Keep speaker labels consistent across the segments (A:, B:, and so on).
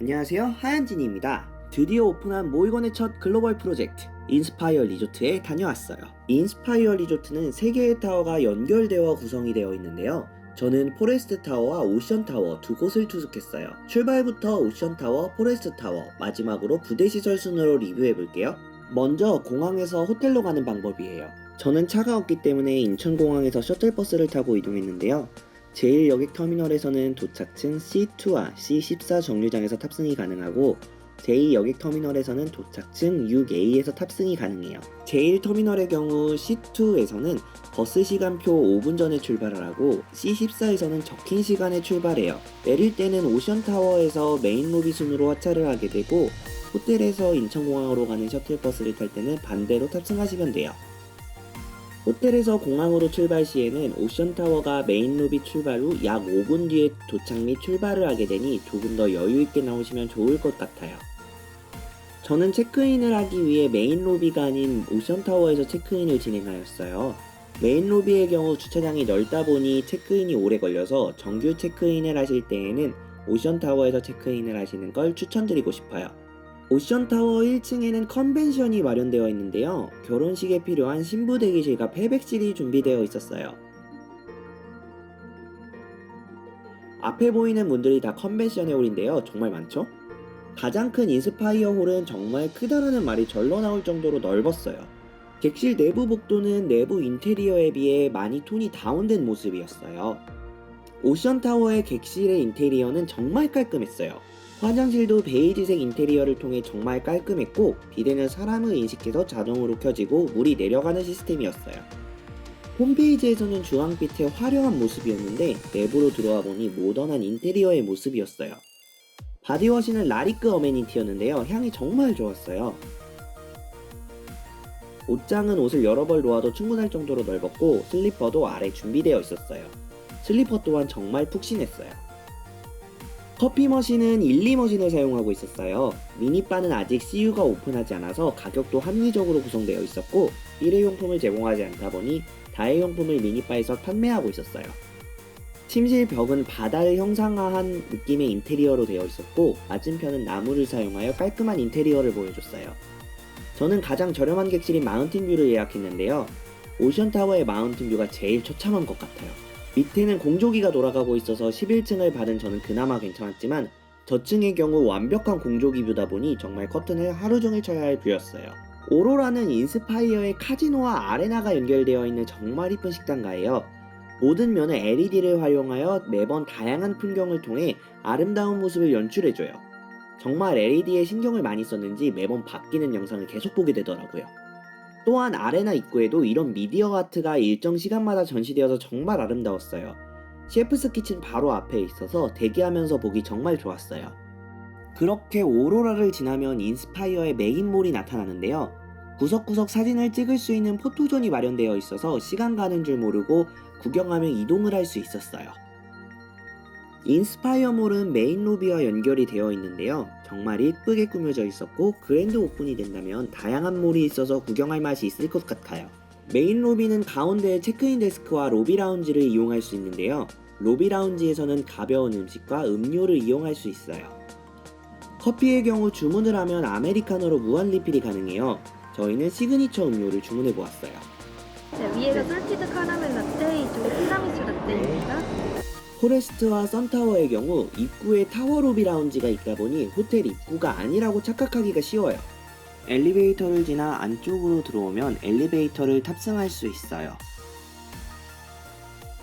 A: 안녕하세요, 하얀진입니다. 드디어 오픈한 모이건의 첫 글로벌 프로젝트 인스파이어 리조트에 다녀왔어요. 인스파이어 리조트는 3개의 타워가 연결되어 구성이 되어 있는데요. 저는 포레스트 타워와 오션 타워 두 곳을 투숙했어요. 출발부터 오션 타워, 포레스트 타워, 마지막으로 부대 시설 순으로 리뷰해 볼게요. 먼저 공항에서 호텔로 가는 방법이에요. 저는 차가 없기 때문에 인천공항에서 셔틀버스를 타고 이동했는데요. 제1여객터미널에서는 도착층 C2와 C14 정류장에서 탑승이 가능하고 제2여객터미널에서는 도착층 6A에서 탑승이 가능해요. 제1터미널의 경우 C2에서는 버스 시간표 5분 전에 출발을 하고 C14에서는 적힌 시간에 출발해요. 내릴 때는 오션타워에서 메인 로비 순으로 하차를 하게 되고 호텔에서 인천공항으로 가는 셔틀버스를 탈 때는 반대로 탑승하시면 돼요. 호텔에서 공항으로 출발 시에는 오션타워가 메인 로비 출발 후 약 5분 뒤에 도착 및 출발을 하게 되니 조금 더 여유있게 나오시면 좋을 것 같아요. 저는 체크인을 하기 위해 메인 로비가 아닌 오션타워에서 체크인을 진행하였어요. 메인 로비의 경우 주차장이 넓다 보니 체크인이 오래 걸려서 정규 체크인을 하실 때에는 오션타워에서 체크인을 하시는 걸 추천드리고 싶어요. 오션타워 1층에는 컨벤션이 마련되어 있는데요. 결혼식에 필요한 신부 대기실과 패백실이 준비되어 있었어요. 앞에 보이는 문들이 다 컨벤션의 홀인데요. 정말 많죠? 가장 큰 인스파이어 홀은 정말 크다라는 말이 절로 나올 정도로 넓었어요. 객실 내부 복도는 내부 인테리어에 비해 많이 톤이 다운된 모습이었어요. 오션타워의 객실의 인테리어는 정말 깔끔했어요. 화장실도 베이지색 인테리어를 통해 정말 깔끔했고 비데는 사람을 인식해서 자동으로 켜지고 물이 내려가는 시스템이었어요. 홈페이지에서는 주황빛의 화려한 모습이었는데 내부로 들어와 보니 모던한 인테리어의 모습이었어요. 바디워시는 라리크 어메니티였는데요. 향이 정말 좋았어요. 옷장은 옷을 여러 벌 놓아도 충분할 정도로 넓었고 슬리퍼도 아래 준비되어 있었어요. 슬리퍼 또한 정말 푹신했어요. 커피 머신은 1,2머신을 사용하고 있었어요. 미니바는 아직 CU가 오픈하지 않아서 가격도 합리적으로 구성되어 있었고 일회용품을 제공하지 않다 보니 다회용품을 미니바에서 판매하고 있었어요. 침실 벽은 바다를 형상화한 느낌의 인테리어로 되어 있었고 맞은편은 나무를 사용하여 깔끔한 인테리어를 보여줬어요. 저는 가장 저렴한 객실인 마운틴뷰를 예약했는데요. 오션타워의 마운틴뷰가 제일 처참한 것 같아요. 밑에는 공조기가 돌아가고 있어서 11층을 받은 저는 그나마 괜찮았지만 저층의 경우 완벽한 공조기 뷰다 보니 정말 커튼을 하루 종일 쳐야 할 뷰였어요. 오로라는 인스파이어의 카지노와 아레나가 연결되어 있는 정말 이쁜 식당가예요. 모든 면에 LED를 활용하여 매번 다양한 풍경을 통해 아름다운 모습을 연출해줘요. 정말 LED에 신경을 많이 썼는지 매번 바뀌는 영상을 계속 보게 되더라고요. 또한 아레나 입구에도 이런 미디어 아트가 일정 시간마다 전시되어서 정말 아름다웠어요. 셰프스 키친 바로 앞에 있어서 대기하면서 보기 정말 좋았어요. 그렇게 오로라를 지나면 인스파이어의 메인몰이 나타나는데요. 구석구석 사진을 찍을 수 있는 포토존이 마련되어 있어서 시간 가는 줄 모르고 구경하며 이동을 할 수 있었어요. 인스파이어몰은 메인 로비와 연결이 되어 있는데요. 정말 이쁘게 꾸며져 있었고 그랜드 오픈이 된다면 다양한 몰이 있어서 구경할 맛이 있을 것 같아요. 메인 로비는 가운데에 체크인 데스크와 로비 라운지를 이용할 수 있는데요. 로비 라운지에서는 가벼운 음식과 음료를 이용할 수 있어요. 커피의 경우 주문을 하면 아메리카노로 무한 리필이 가능해요. 저희는 시그니처 음료를 주문해 보았어요.
B: 네, 위에가 솔티드 카라멜 라떼, 이쪽에 티라미수 라떼입니다.
A: 포레스트와 썬타워의 경우 입구에 타워 로비 라운지가 있다 보니 호텔 입구가 아니라고 착각하기가 쉬워요. 엘리베이터를 지나 안쪽으로 들어오면 엘리베이터를 탑승할 수 있어요.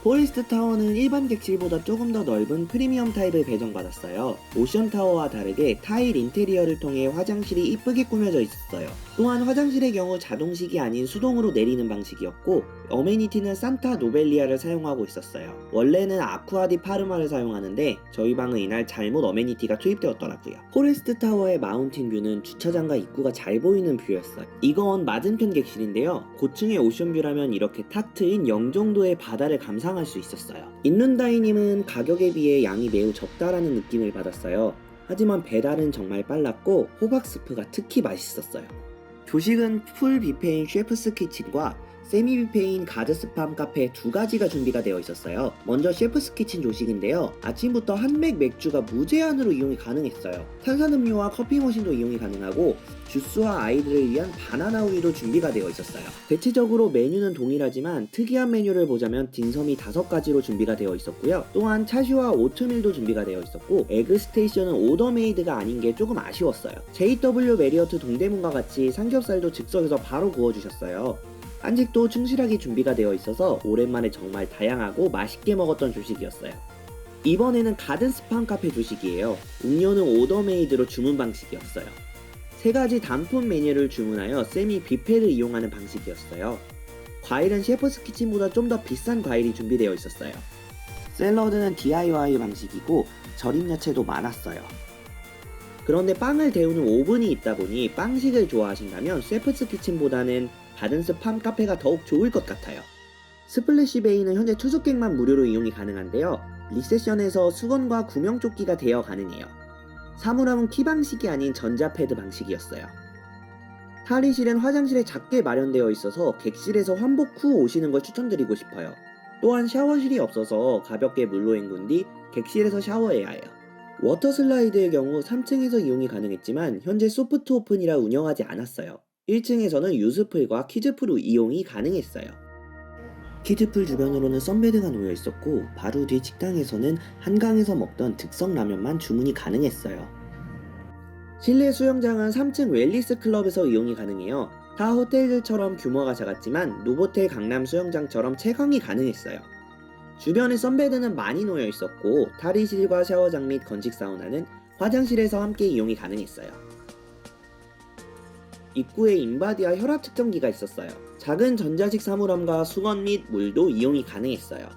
A: 포레스트 타워는 일반 객실보다 조금 더 넓은 프리미엄 타입을 배정받았어요. 오션 타워와 다르게 타일 인테리어를 통해 화장실이 이쁘게 꾸며져 있었어요. 또한 화장실의 경우 자동식이 아닌 수동으로 내리는 방식이었고 어메니티는 산타 노벨리아를 사용하고 있었어요. 원래는 아쿠아디 파르마를 사용하는데 저희 방은 이날 잘못 어메니티가 투입되었더라고요. 포레스트 타워의 마운틴 뷰는 주차장과 입구가 잘 보이는 뷰였어요. 이건 맞은편 객실인데요. 고층의 오션뷰라면 이렇게 탁 트인 영종도의 바다를 감상할 수 있었어요. 인눈다이님은 가격에 비해 양이 매우 적다라는 느낌을 받았어요. 하지만 배달은 정말 빨랐고 호박 스프가 특히 맛있었어요. 조식은 풀 뷔페인 셰프스 키친과 세미뷔페인 가드스팜 카페 두 가지가 준비가 되어 있었어요. 먼저 셰프스 키친 조식인데요. 아침부터 한맥 맥주가 무제한으로 이용이 가능했어요. 탄산음료와 커피 머신도 이용이 가능하고 주스와 아이들을 위한 바나나 우유도 준비가 되어 있었어요. 대체적으로 메뉴는 동일하지만 특이한 메뉴를 보자면 딘섬이 5가지로 준비가 되어 있었고요. 또한 차슈와 오트밀도 준비가 되어 있었고 에그 스테이션은 오더메이드가 아닌 게 조금 아쉬웠어요. JW 메리어트 동대문과 같이 삼겹살도 즉석에서 바로 구워주셨어요. 한식도 충실하게 준비가 되어 있어서 오랜만에 정말 다양하고 맛있게 먹었던 조식이었어요. 이번에는 가든스팜 카페 조식이에요. 음료는 오더메이드로 주문 방식이었어요. 3가지 단품 메뉴를 주문하여 세미 뷔페를 이용하는 방식이었어요. 과일은 셰프스 키친보다 좀 더 비싼 과일이 준비되어 있었어요. 샐러드는 DIY 방식이고 절임 야채도 많았어요. 그런데 빵을 데우는 오븐이 있다 보니 빵식을 좋아하신다면 셰프스 키친보다는 가든스팜 카페가 더욱 좋을 것 같아요. 스플래시 베이는 현재 투숙객만 무료로 이용이 가능한데요. 리셉션에서 수건과 구명조끼가 대여 가능해요. 사물함은 키 방식이 아닌 전자패드 방식이었어요. 탈의실은 화장실에 작게 마련되어 있어서 객실에서 환복 후 오시는 걸 추천드리고 싶어요. 또한 샤워실이 없어서 가볍게 물로 헹군 뒤 객실에서 샤워해야 해요. 워터 슬라이드의 경우 3층에서 이용이 가능했지만 현재 소프트 오픈이라 운영하지 않았어요. 1층에서는 유스풀과 키즈풀로 이용이 가능했어요. 키즈풀 주변으로는 썬베드가 놓여 있었고 바로 뒤 식당에서는 한강에서 먹던 즉석 라면만 주문이 가능했어요. 실내 수영장은 3층 웰리스 클럽에서 이용이 가능해요. 타 호텔들처럼 규모가 작았지만 노보텔 강남 수영장처럼 채광이 가능했어요. 주변에 썬베드는 많이 놓여 있었고 탈의실과 샤워장 및 건식 사우나는 화장실에서 함께 이용이 가능했어요. 입구에 인바디와 혈압 측정기가 있었어요. 작은 전자식 사물함과 수건 및 물도 이용이 가능했어요.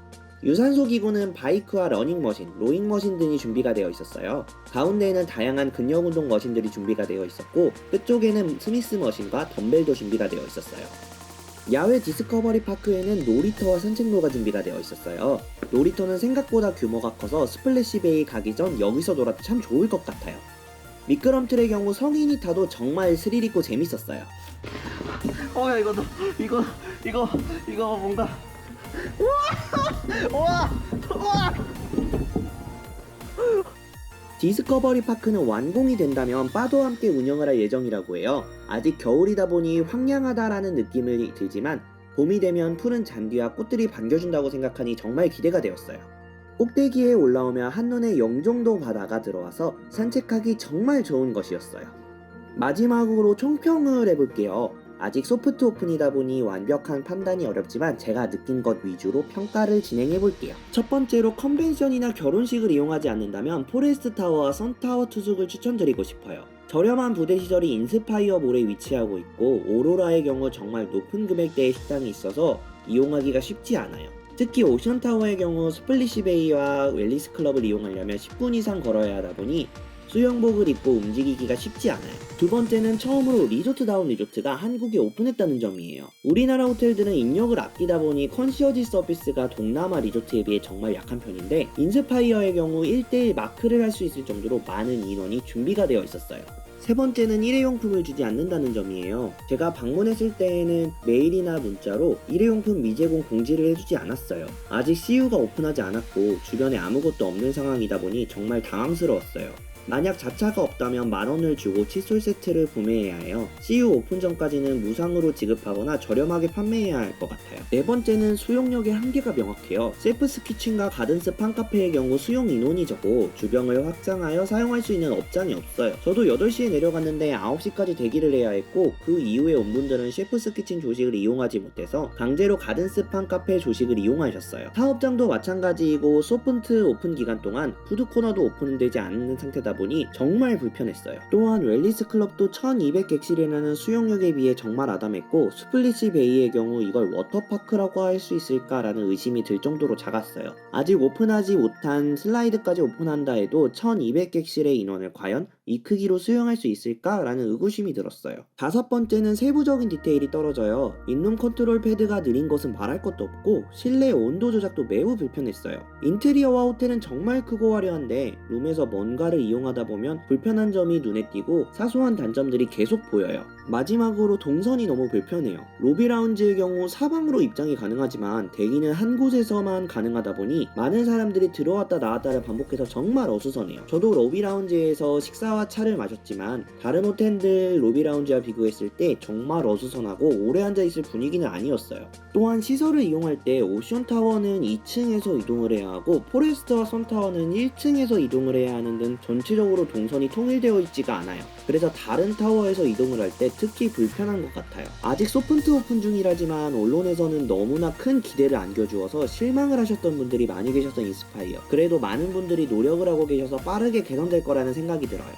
A: 유산소 기구는 바이크와 러닝머신, 로잉머신 등이 준비가 되어 있었어요. 가운데에는 다양한 근력 운동 머신들이 준비가 되어 있었고 끝쪽에는 스미스 머신과 덤벨도 준비가 되어 있었어요. 야외 디스커버리 파크에는 놀이터와 산책로가 준비가 되어 있었어요. 놀이터는 생각보다 규모가 커서 스플래시 베이 가기 전 여기서 놀아도 참 좋을 것 같아요. 미끄럼틀의 경우 성인이 타도 정말 스릴 있고 재밌었어요.
C: 야 이거 뭔가 우와
A: 디스커버리 파크는 완공이 된다면 바도 함께 운영을 할 예정이라고 해요. 아직 겨울이다 보니 황량하다라는 느낌이 들지만 봄이 되면 푸른 잔디와 꽃들이 반겨준다고 생각하니 정말 기대가 되었어요. 꼭대기에 올라오면 한눈에 영종도 바다가 들어와서 산책하기 정말 좋은 것이었어요. 마지막으로 총평을 해볼게요. 아직 소프트 오픈이다 보니 완벽한 판단이 어렵지만 제가 느낀 것 위주로 평가를 진행해볼게요. 첫 번째로 컨벤션이나 결혼식을 이용하지 않는다면 포레스트 타워와 선타워 투숙을 추천드리고 싶어요. 저렴한 부대 시설이 인스파이어 몰에 위치하고 있고 오로라의 경우 정말 높은 금액대의 식당이 있어서 이용하기가 쉽지 않아요. 특히 오션타워의 경우 스플리시 베이와 웰리스 클럽을 이용하려면 10분 이상 걸어야 하다 보니 수영복을 입고 움직이기가 쉽지 않아요. 두 번째는 처음으로 리조트다운 리조트가 한국에 오픈했다는 점이에요. 우리나라 호텔들은 인력을 아끼다 보니 컨시어지 서비스가 동남아 리조트에 비해 정말 약한 편인데 인스파이어의 경우 1:1 마크를 할 수 있을 정도로 많은 인원이 준비가 되어 있었어요. 세 번째는 일회용품을 주지 않는다는 점이에요. 제가 방문했을 때에는 메일이나 문자로 일회용품 미제공 공지를 해주지 않았어요. 아직 CU가 오픈하지 않았고 주변에 아무것도 없는 상황이다 보니 정말 당황스러웠어요. 만약 자차가 없다면 10,000원을 주고 칫솔 세트를 구매해야 해요. CU 오픈 전까지는 무상으로 지급하거나 저렴하게 판매해야 할 것 같아요. 네 번째는 수용력의 한계가 명확해요. 셰프스 키친과 가든스팜 카페의 경우 수용 인원이 적고 주병을 확장하여 사용할 수 있는 업장이 없어요. 저도 8시에 내려갔는데 9시까지 대기를 해야 했고 그 이후에 온 분들은 셰프스 키친 조식을 이용하지 못해서 강제로 가든스팜 카페 조식을 이용하셨어요. 사업장도 마찬가지이고 소프트 오픈 기간 동안 푸드코너도 오픈되지 않는 상태다 보니 정말 불편했어요. 또한 웰리스 클럽도 1200객실이라는 수용력에 비해 정말 아담했고 스플리시 베이의 경우 이걸 워터파크라고 할 수 있을까라는 의심이 들 정도로 작았어요. 아직 오픈하지 못한 슬라이드까지 오픈한다 해도 1200객실의 인원을 과연 이 크기로 수용할 수 있을까라는 의구심이 들었어요. 다섯 번째는 세부적인 디테일이 떨어져요. 인룸 컨트롤 패드가 느린 것은 말할 것도 없고 실내 온도 조작도 매우 불편했어요. 인테리어와 호텔은 정말 크고 화려한데 룸에서 뭔가를 이용 이동하다 보면 불편한 점이 눈에 띄고 사소한 단점들이 계속 보여요. 마지막으로 동선이 너무 불편해요. 로비 라운지의 경우 사방으로 입장이 가능하지만 대기는 한 곳에서만 가능하다 보니 많은 사람들이 들어왔다 나왔다를 반복해서 정말 어수선해요. 저도 로비 라운지에서 식사와 차를 마셨지만 다른 호텔들 로비 라운지와 비교했을 때 정말 어수선하고 오래 앉아있을 분위기는 아니었어요. 또한 시설을 이용할 때 오션타워는 2층에서 이동을 해야 하고 포레스트와 선타워는 1층에서 이동을 해야 하는 등 전체적으로 동선이 통일되어 있지가 않아요. 그래서 다른 타워에서 이동을 할 때 특히 불편한 것 같아요. 아직 소프트 오픈 중이라지만 언론에서는 너무나 큰 기대를 안겨주어서 실망을 하셨던 분들이 많이 계셨던 인스파이어. 그래도 많은 분들이 노력을 하고 계셔서 빠르게 개선될 거라는 생각이 들어요.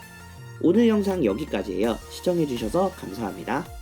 A: 오늘 영상 여기까지예요. 시청해주셔서 감사합니다.